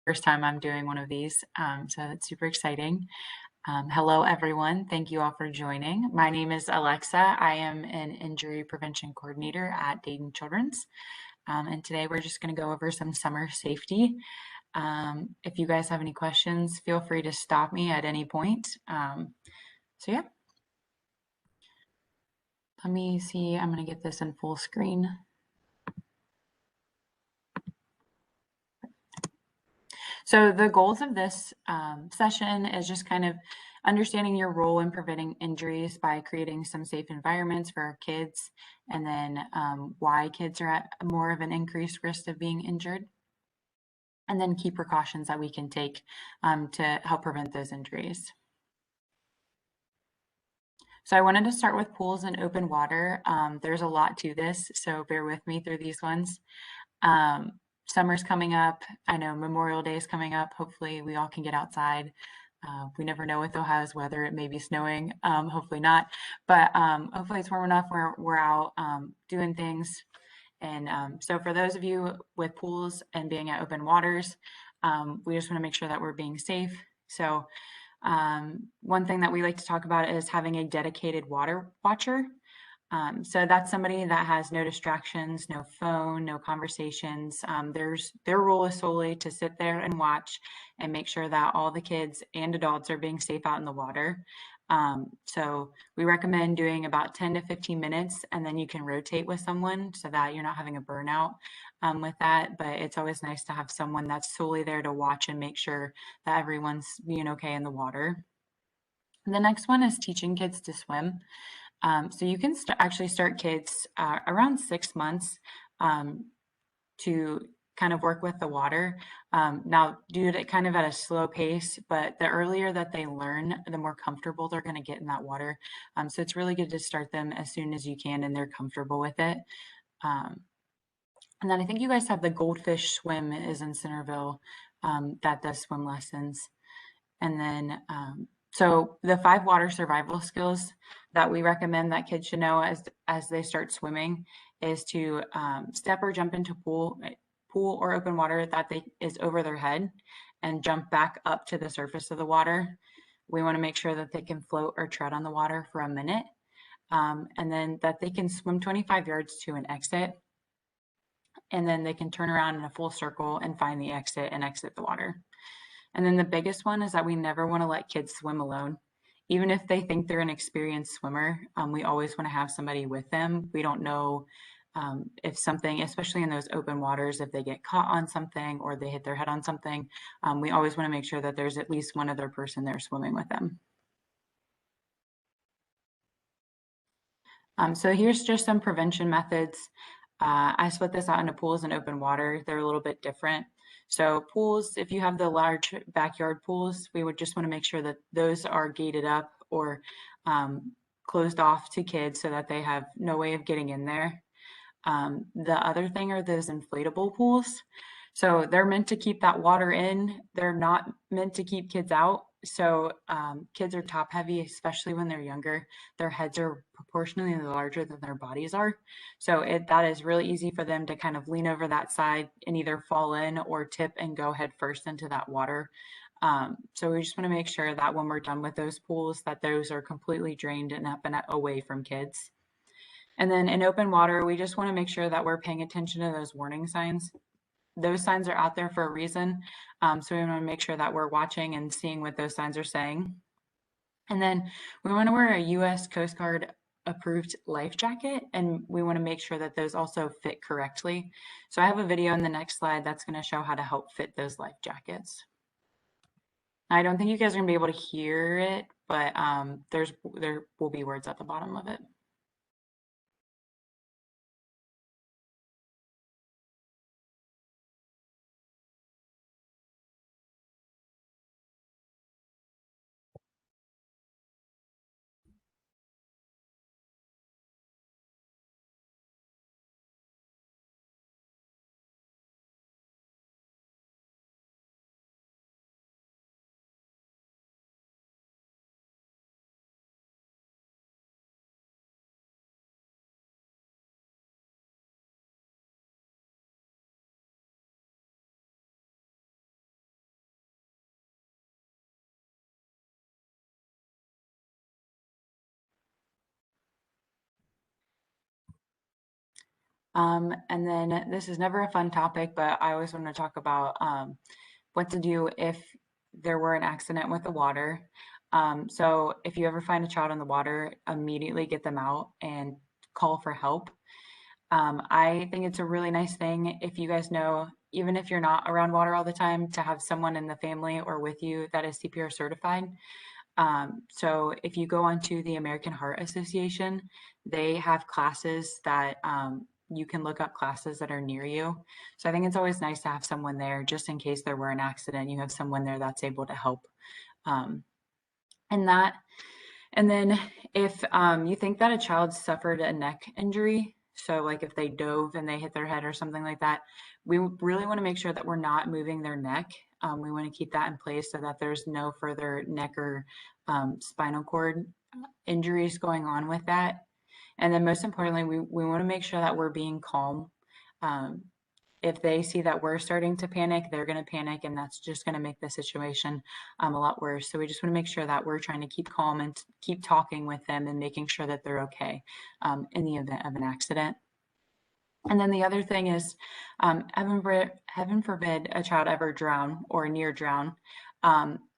first time I'm doing one of these, so that's super exciting. Hello, everyone. Thank you all for joining. My name is Alexa. I am an injury prevention coordinator at Dayton Children's. And today we're just going to go over some summer safety. If you guys have any questions, feel free to stop me at any point. So yeah, let me see. I'm going to get this in full screen. So the goals of this session is just kind of understanding your role in preventing injuries by creating some safe environments for our kids, and then why kids are at more of an increased risk of being injured, and then key precautions that we can take to help prevent those injuries. So I wanted to start with pools and open water. There's a lot to this, so bear with me through these ones. Summer's coming up. I know Memorial Day is coming up. Hopefully we all can get outside. We never know with Ohio's weather. It may be snowing, hopefully not, but hopefully it's warm enough where we're out doing things. And so for those of you with pools and being at open waters, we just want to make sure that we're being safe. So one thing that we like to talk about is having a dedicated water watcher. So that's somebody that has no distractions, no phone, no conversations. Their role is solely to sit there and watch and make sure that all the kids and adults are being safe out in the water. So we recommend doing about 10 to 15 minutes, and then you can rotate with someone so that you're not having a burnout with that. But it's always nice to have someone that's solely there to watch and make sure that everyone's being okay in the water. The next one is teaching kids to swim. So you can actually start kids around 6 months to kind of work with the water. Now, do it kind of at a slow pace, but the earlier that they learn, the more comfortable they're going to get in that water. So it's really good to start them as soon as you can and they're comfortable with it. And then I think you guys have the Goldfish Swim is in Centerville that does swim lessons. And then so the 5 water survival skills that we recommend that kids should know as they start swimming is to step or jump into pool or open water that is over their head and jump back up to the surface of the water. We want to make sure that they can float or tread on the water for a minute, and then that they can swim 25 yards to an exit, and then they can turn around in a full circle and find the exit and exit the water. And then the biggest one is that we never want to let kids swim alone. Even if they think they're an experienced swimmer, we always want to have somebody with them. We don't know if something, especially in those open waters, if they get caught on something or they hit their head on something, we always want to make sure that there's at least one other person there swimming with them. So here's just some prevention methods. I split this out into pools and open water. They're a little bit different. So pools, if you have the large backyard pools, we would just want to make sure that those are gated up or closed off to kids so that they have no way of getting in there. The other thing are those inflatable pools. So they're meant to keep that water in. They're not meant to keep kids out. So kids are top heavy, especially when they're younger. Their heads are proportionally larger than their bodies are. So that is really easy for them to kind of lean over that side and either fall in or tip and go head first into that water. So we just want to make sure that when we're done with those pools, that those are completely drained and up and away from kids. And then in open water, we just want to make sure that we're paying attention to those warning signs. Those signs are out there for a reason. So we want to make sure that we're watching and seeing what those signs are saying. And then we want to wear a U.S. Coast Guard approved life jacket, and we want to make sure that those also fit correctly. So I have a video in the next slide that's going to show how to help fit those life jackets. I don't think you guys are going to be able to hear it, but there will be words at the bottom of it. And then this is never a fun topic, but I always want to talk about what to do if there were an accident with the water. So if you ever find a child in the water, immediately get them out and call for help. I think it's a really nice thing if you guys know, even if you're not around water all the time, to have someone in the family or with you that is CPR certified. So if you go onto the American Heart Association, they have classes that you can look up classes that are near you. So I think it's always nice to have someone there just in case there were an accident. You have someone there that's able to help. Um, and that, and then if you think that a child suffered a neck injury, so like if they dove and they hit their head or something like that, we really want to make sure that we're not moving their neck. We want to keep that in place so that there's no further neck or spinal cord injuries going on with that. And then most importantly, we want to make sure that we're being calm. Um, if they see that we're starting to panic, they're going to panic, and that's just going to make the situation a lot worse. So we just want to make sure that we're trying to keep calm and keep talking with them and making sure that they're okay in the event of an accident. And then the other thing is, heaven forbid a child ever drown or near drown.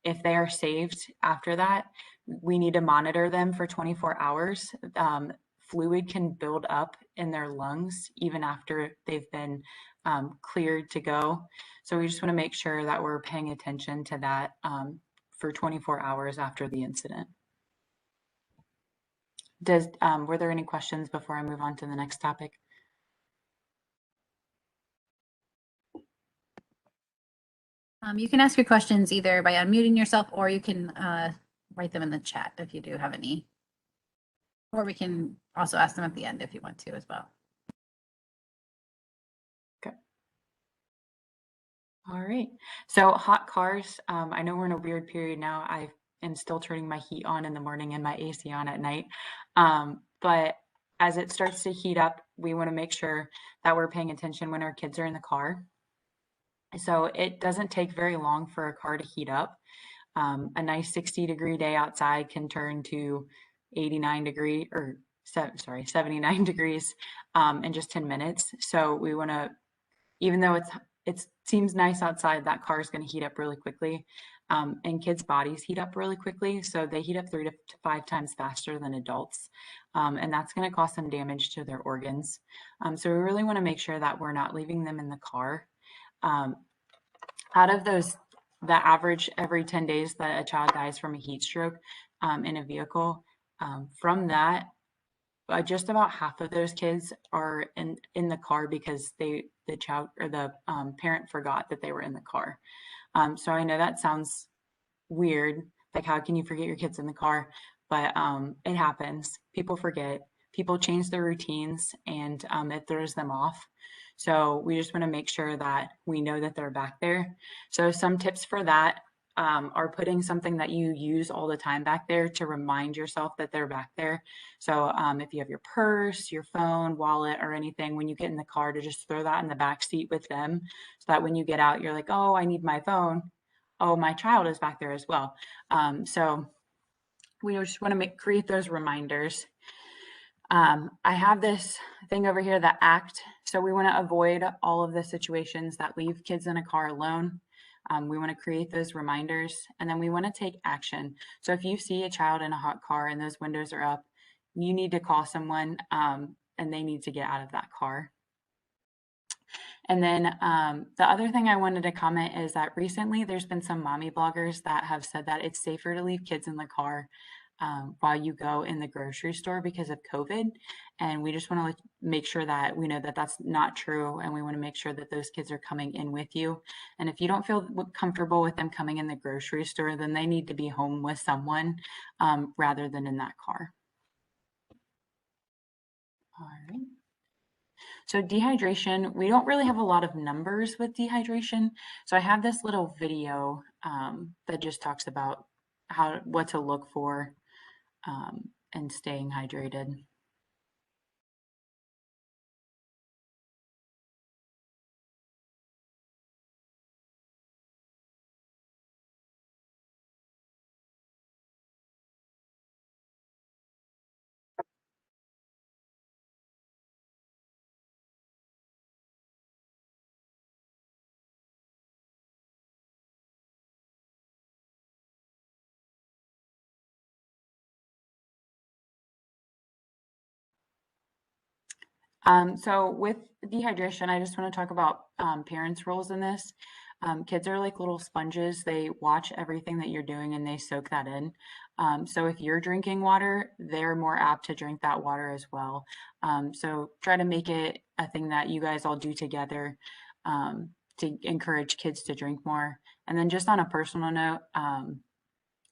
If they are saved after that, we need to monitor them for 24 hours. Fluid can build up in their lungs even after they've been cleared to go. So we just want to make sure that we're paying attention to that for 24 hours after the incident. Were there any questions before I move on to the next topic? You can ask your questions either by unmuting yourself, or you can write them in the chat if you do have any. Or we can also ask them at the end if you want to as well. Okay. All right. So hot cars, I know we're in a weird period now. I am still turning my heat on in the morning and my AC on at night. But as it starts to heat up, we want to make sure that we're paying attention when our kids are in the car. So it doesn't take very long for a car to heat up. A nice 60-degree day outside can turn to 89 degree or 79 degrees in just 10 minutes. So we want to, even though it seems nice outside, that car is going to heat up really quickly. And kids' bodies heat up really quickly. So they heat up 3 to 5 times faster than adults. And that's going to cause some damage to their organs. So we really want to make sure that we're not leaving them in the car. Out of those, the average every 10 days that a child dies from a heat stroke in a vehicle, from that, just about half of those kids are in the car because the child or the parent forgot that they were in the car. So I know that sounds weird, like how can you forget your kids in the car? But it happens. People forget. People change their routines, and it throws them off. So we just want to make sure that we know that they're back there. So some tips for that are putting something that you use all the time back there to remind yourself that they're back there. So if you have your purse, your phone, wallet, or anything, when you get in the car, to just throw that in the back seat with them, so that when you get out, you're like, oh, I need my phone. Oh, my child is back there as well. So we just want to create those reminders. I have this thing over here, the ACT. So we want to avoid all of the situations that leave kids in a car alone. We want to create those reminders, and then we want to take action. So if you see a child in a hot car and those windows are up, you need to call someone and they need to get out of that car. And then the other thing I wanted to comment is that recently there's been some mommy bloggers that have said that it's safer to leave kids in the car while you go in the grocery store because of COVID. And we just want to make sure that we know that that's not true. And we want to make sure that those kids are coming in with you. And if you don't feel comfortable with them coming in the grocery store, then they need to be home with someone rather than in that car. All right. So dehydration, we don't really have a lot of numbers with dehydration. So I have this little video that just talks about what to look for and staying hydrated. So with dehydration, I just want to talk about parents' roles in this. Kids are like little sponges. They watch everything that you're doing and they soak that in. So if you're drinking water, they're more apt to drink that water as well. So try to make it a thing that you guys all do together to encourage kids to drink more. And then just on a personal note,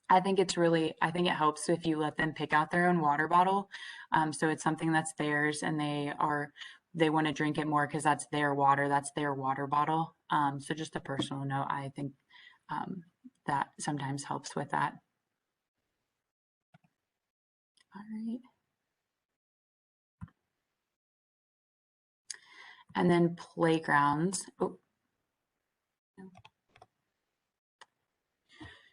I think it helps if you let them pick out their own water bottle. So it's something that's theirs and they want to drink it more because that's their water, that's their water bottle. So just a personal note, I think that sometimes helps with that. All right. And then playgrounds. Oh.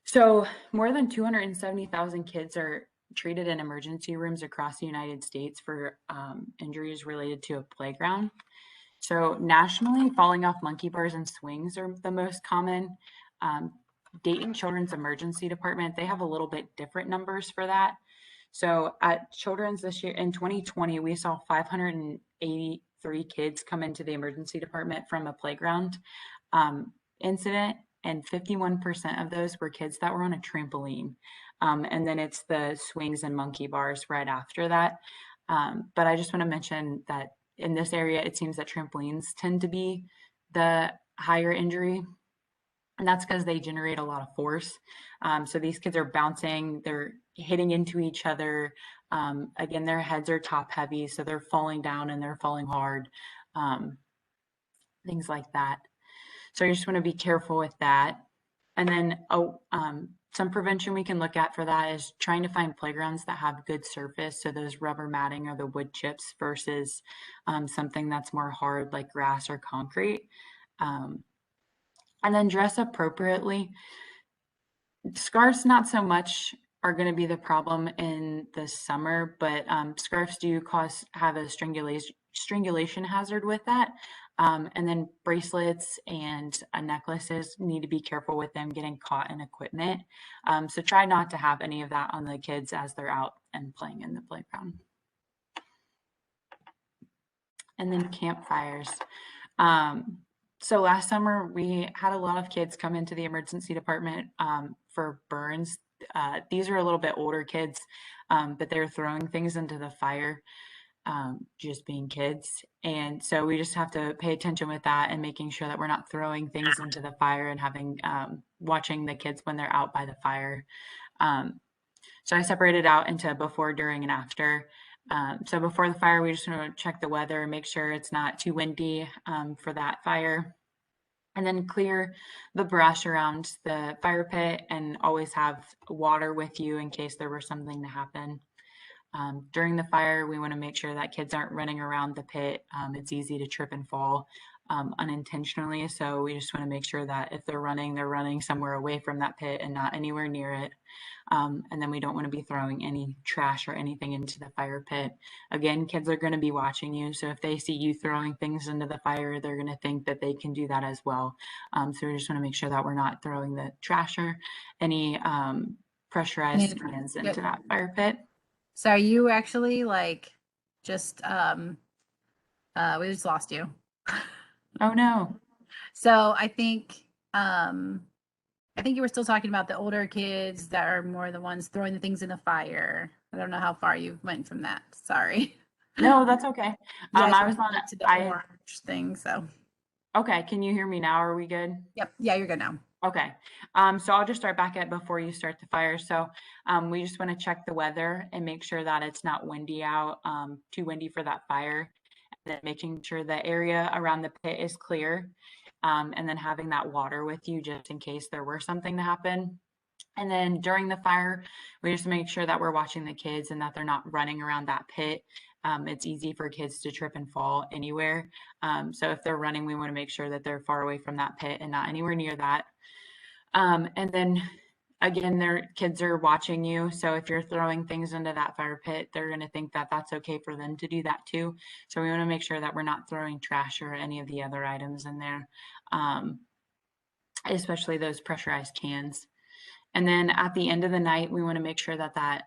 So more than 270,000 kids are treated in emergency rooms across the United States for injuries related to a playground. So nationally, falling off monkey bars and swings are the most common. Dayton Children's Emergency Department, they have a little bit different numbers for that. So at Children's this year, in 2020, we saw 583 kids come into the emergency department from a playground incident, and 51% of those were kids that were on a trampoline. And then it's the swings and monkey bars right after that. But I just want to mention that in this area, it seems that trampolines tend to be the higher injury. And that's because they generate a lot of force. So these kids are bouncing, they're hitting into each other. Again, their heads are top heavy, so they're falling down and they're falling hard. Things like that. So you just want to be careful with that. And then some prevention we can look at for that is trying to find playgrounds that have good surface. So those rubber matting or the wood chips versus something that's more hard like grass or concrete. And then dress appropriately. Scarves, not so much are going to be the problem in the summer, but scarves do have a strangulation hazard with that. And then bracelets and necklaces, need to be careful with them getting caught in equipment. So try not to have any of that on the kids as they're out and playing in the playground. And then campfires. So last summer, we had a lot of kids come into the emergency department for burns. These are a little bit older kids, but they're throwing things into the fire, just being kids. And so we just have to pay attention with that and making sure that we're not throwing things into the fire and having watching the kids when they're out by the fire. So I separated out into before, during, and after. So before the fire, we just want to check the weather, make sure it's not too windy for that fire. And then clear the brush around the fire pit and always have water with you in case there were something to happen. During the fire, we want to make sure that kids aren't running around the pit. It's easy to trip and fall unintentionally. So we just want to make sure that if they're running somewhere away from that pit and not anywhere near it. And then we don't want to be throwing any trash or anything into the fire pit. Again, kids are going to be watching you. So if they see you throwing things into the fire, they're going to think that they can do that as well. So we just want to make sure that we're not throwing the trash or any pressurized cans into that fire pit. So are you actually like just we just lost you. Oh no. So I think you were still talking about the older kids that are more the ones throwing the things in the fire. I don't know how far you went from that. Sorry. No, that's okay. I was on to the orange thing. So okay, can you hear me now? Are we good? Yep. Yeah, you're good now. Okay. So I'll just start back at before you start the fire. So we just want to check the weather and make sure that it's not windy out, too windy for that fire. And then making sure the area around the pit is clear. And then having that water with you just in case there were something to happen. And then during the fire, we just make sure that we're watching the kids and that they're not running around that pit. It's easy for kids to trip and fall anywhere. So if they're running, we want to make sure that they're far away from that pit and not anywhere near that. And then again, their kids are watching you. So if you're throwing things into that fire pit, they're going to think that that's okay for them to do that too. So we want to make sure that we're not throwing trash or any of the other items in there, especially those pressurized cans. And then at the end of the night, we want to make sure that that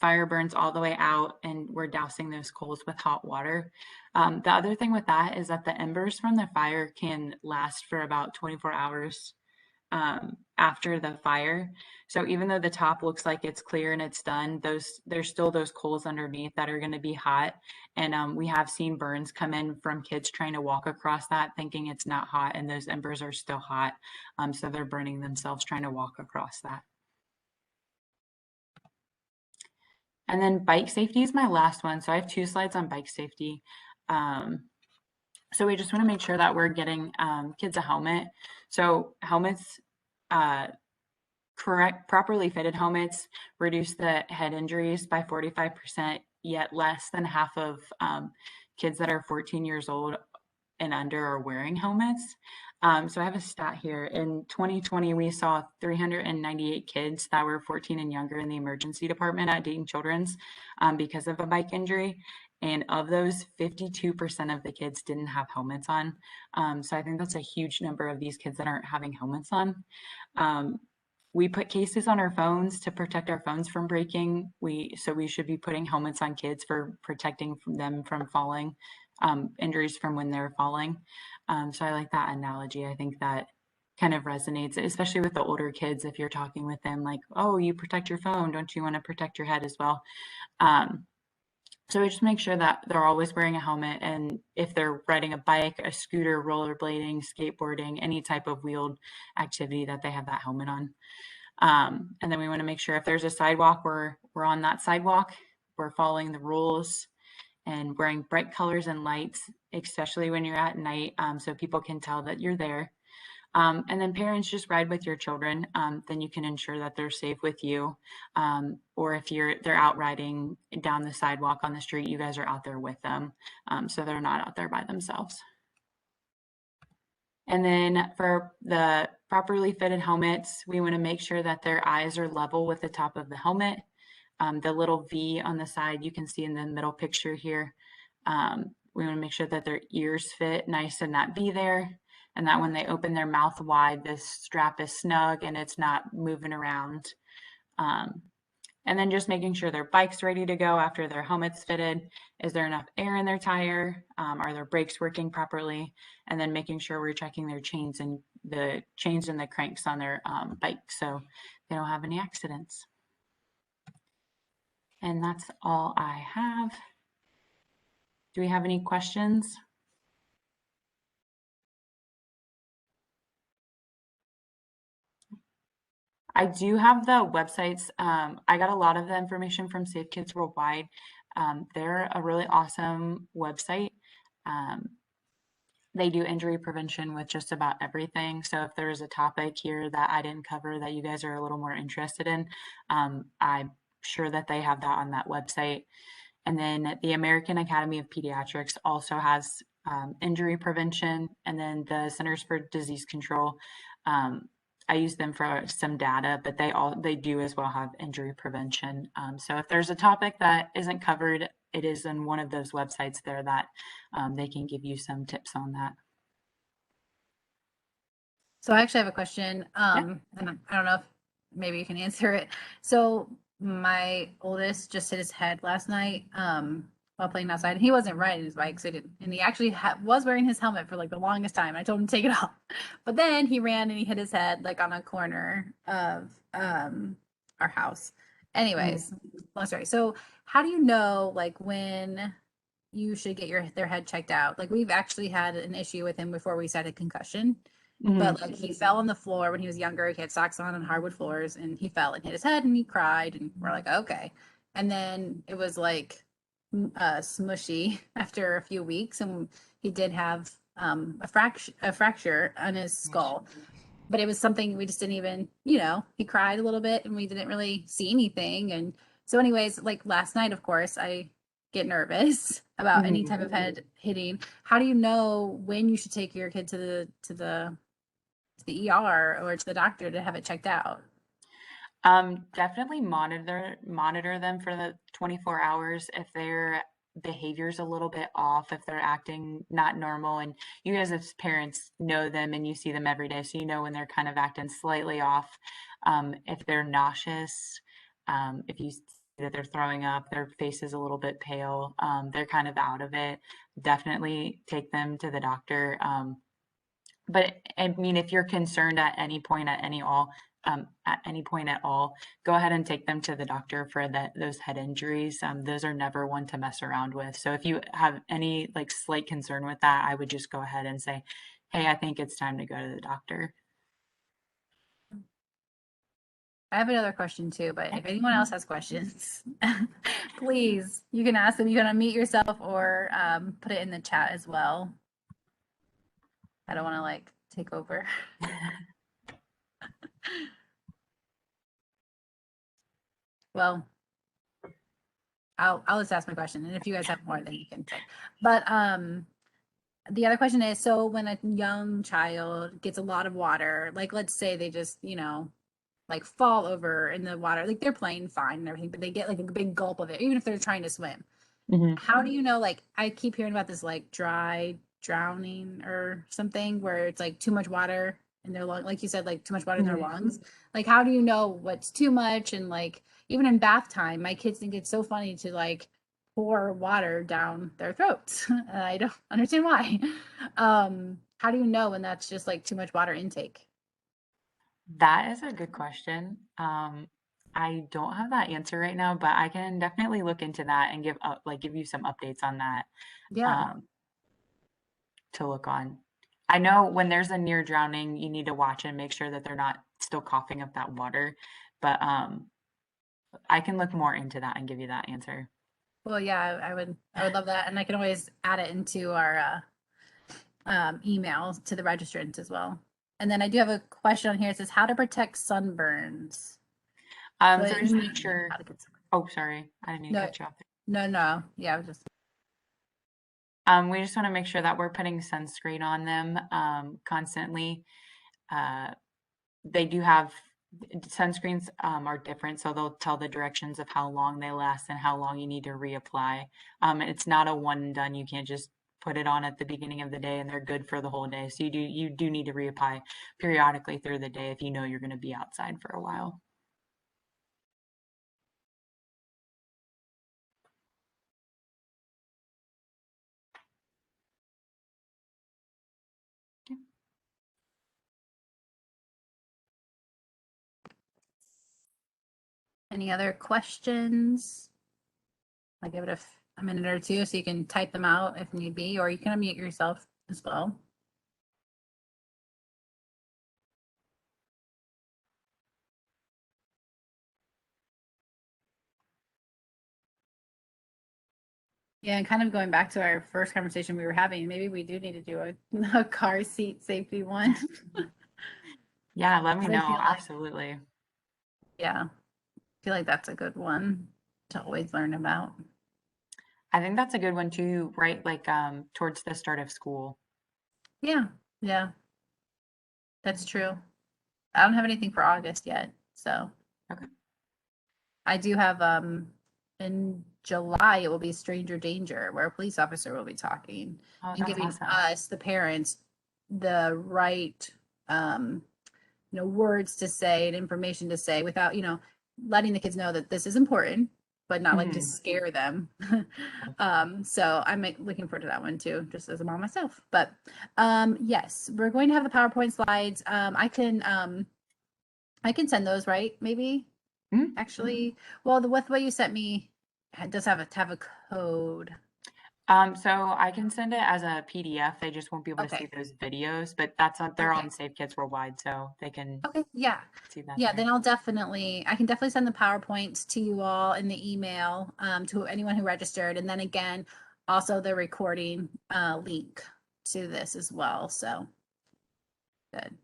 fire burns all the way out, and we're dousing those coals with hot water. The other thing with that is that the embers from the fire can last for about 24 hours after the fire. So even though the top looks like it's clear and it's done, there's still those coals underneath that are going to be hot. And we have seen burns come in from kids trying to walk across that thinking it's not hot, and those embers are still hot. So they're burning themselves trying to walk across that. And then bike safety is my last one. So I have 2 slides on bike safety. So we just want to make sure that we're getting kids a helmet. So helmets, properly fitted helmets reduce the head injuries by 45%, yet less than half of kids that are 14 years old and under are wearing helmets. So I have a stat here. In 2020, we saw 398 kids that were 14 and younger in the emergency department at Dayton Children's because of a bike injury. And of those, 52% of the kids didn't have helmets on. So I think that's a huge number of these kids that aren't having helmets on. We put cases on our phones to protect our phones from breaking. So we should be putting helmets on kids for protecting them from falling, injuries from when they're falling. So I like that analogy. I think that kind of resonates, especially with the older kids. If you're talking with them like, oh, you protect your phone, don't you want to protect your head as well? So we just make sure that they're always wearing a helmet, and if they're riding a bike, a scooter, rollerblading, skateboarding, any type of wheeled activity, that they have that helmet on. And then we want to make sure if there's a sidewalk, we're on that sidewalk, we're following the rules and wearing bright colors and lights, especially when you're at night, so people can tell that you're there. And then parents, just ride with your children. Then you can ensure that they're safe with you. Or if they're out riding down the sidewalk on the street, you guys are out there with them. So they're not out there by themselves. And then for the properly fitted helmets, we want to make sure that their eyes are level with the top of the helmet. The little V on the side, you can see in the middle picture here. We want to make sure that their ears fit nice in that V there, and that when they open their mouth wide, this strap is snug and it's not moving around. And then just making sure their bike's ready to go after their helmet's fitted. Is there enough air in their tire? Are their brakes working properly? And then making sure we're checking their chains and the cranks on their bike so they don't have any accidents. And that's all I have. Do we have any questions? I do have the websites. I got a lot of the information from Safe Kids Worldwide. They're a really awesome website. They do injury prevention with just about everything. So if there's a topic here that I didn't cover that you guys are a little more interested in, I'm sure that they have that on that website. And then the American Academy of Pediatrics also has injury prevention, and then the Centers for Disease Control. I use them for some data, but they do as well have injury prevention. So if there's a topic that isn't covered, it is in one of those websites there that they can give you some tips on that. So I actually have a question, and I don't know if maybe you can answer it. So my oldest just hit his head last night while playing outside, and he wasn't riding his bike, so and he actually was wearing his helmet for like the longest time. I told him to take it off, but then he ran and he hit his head like on a corner of our house. Anyways, long story. So how do you know like when you should get their head checked out? Like we've actually had an issue with him before we said a concussion. But like he fell on the floor when he was younger. He had socks on hardwood floors, and he fell and hit his head, and he cried, and we're like, okay. And then it was like smushy after a few weeks, and he did have a fracture on his skull. But it was something we just didn't even, he cried a little bit, and we didn't really see anything. And so, anyways, like last night, of course, I get nervous about any type of head hitting. How do you know when you should take your kid to the ER or to the doctor to have it checked out? Definitely monitor them for the 24 hours. If their behavior's a little bit off, if they're acting not normal, and you guys as parents know them and you see them every day, so you know when they're kind of acting slightly off. If they're nauseous, if you that they're throwing up, their face is a little bit pale, they're kind of out of it, definitely take them to the doctor. But I mean, if you're concerned at any point at any point at all, go ahead and take them to the doctor for those head injuries. Those are never one to mess around with. So if you have any like slight concern with that, I would just go ahead and say, hey, I think it's time to go to the doctor. I have another question too, but Yeah. if anyone else has questions, please, you can ask them. You can unmute yourself or put it in the chat as well. I don't want to like take over. Well, I'll just ask my question, and if you guys have more, then you can say. But the other question is, so when a young child gets a lot of water, like let's say they just, like fall over in the water, like they're playing fine and everything, but they get like a big gulp of it, even if they're trying to swim. Mhm. How do you know, like I keep hearing about this like dry drowning or something where it's like too much water in their lung, like you said, like too much water in their Mhm. lungs. Like how do you know what's too much? And like even in bath time, my kids think it's so funny to like pour water down their throats. And I don't understand why. How do you know when that's just like too much water intake? That is a good question. I don't have that answer right now, but I can definitely look into that and give you some updates on that. Yeah. Um, to look on. I know when there's a near drowning, you need to watch and make sure that they're not still coughing up that water. But I can look more into that and give you that answer. Well, yeah, I would love that. And I can always add it into our email to the registrants as well. And then I do have a question on here. It says how to protect sunburns. So What just is make sure. how to get sunburned? Oh, sorry, I didn't mean to No, cut you off no. Yeah, I was just We just want to make sure that we're putting sunscreen on them constantly. Uh, they do have sunscreens are different, so they'll tell the directions of how long they last and how long you need to reapply. It's not a one and done. You can't just put it on at the beginning of the day and they're good for the whole day. So you do need to reapply periodically through the day if you know you're going to be outside for a while. any other questions? I'll give it a minute or two so you can type them out if need be, or you can unmute yourself as well. Yeah, and kind of going back to our first conversation we were having, maybe we do need to do a car seat safety one. Yeah, let me 'Cause I know. feel like, Absolutely. yeah, I feel like that's a good one to always learn about. I think that's a good one too, right? Like towards the start of school. Yeah, yeah, that's true. I don't have anything for August yet, so Okay. I do have in July it will be Stranger Danger, where a police officer will be talking Oh, and that's giving awesome. us, the parents, the right um words to say and information to say without, letting the kids know that this is important, but not like to Mhm. scare them. So I'm looking forward to that one too, just as a mom myself. But yes, we're going to have the PowerPoint slides. I can send those, right? Maybe Mhm. actually. Well, the with what you sent me does have a code. So I can send it as a PDF. They just won't be able to see Okay. those videos, but they're Okay. on Save Kids Worldwide, so they can Okay. Yeah. see that Yeah, there. then I can definitely send the PowerPoints to you all in the email, to anyone who registered. And then again, also the recording link to this as well. So good.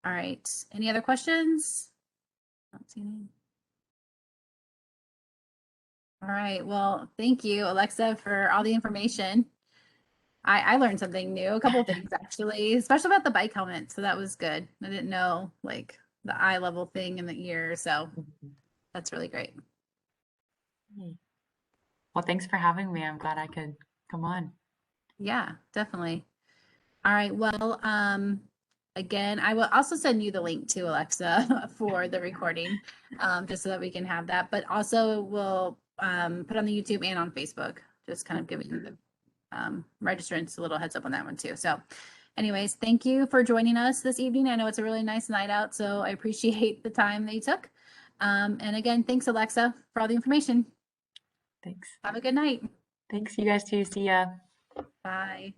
All right. Any other questions? I don't see any. All right. Well, thank you, Alexa, for all the information. I learned something new, a couple of things actually, especially about the bike helmet. So that was good. I didn't know like the eye level thing in the ear. So Mhm. that's really great. Yay. Well, thanks for having me. I'm glad I could come on. Yeah, definitely. All right. Well, again, I will also send you the link to Alexa for the recording, just so that we can have that. But also we'll put on the YouTube and on Facebook, just kind of giving the registrants a little heads up on that one too. So anyways, thank you for joining us this evening. I know it's a really nice night out, so I appreciate the time that you took. And again, thanks Alexa for all the information. Thanks. Have a good night. Thanks, you guys too. See ya. Bye.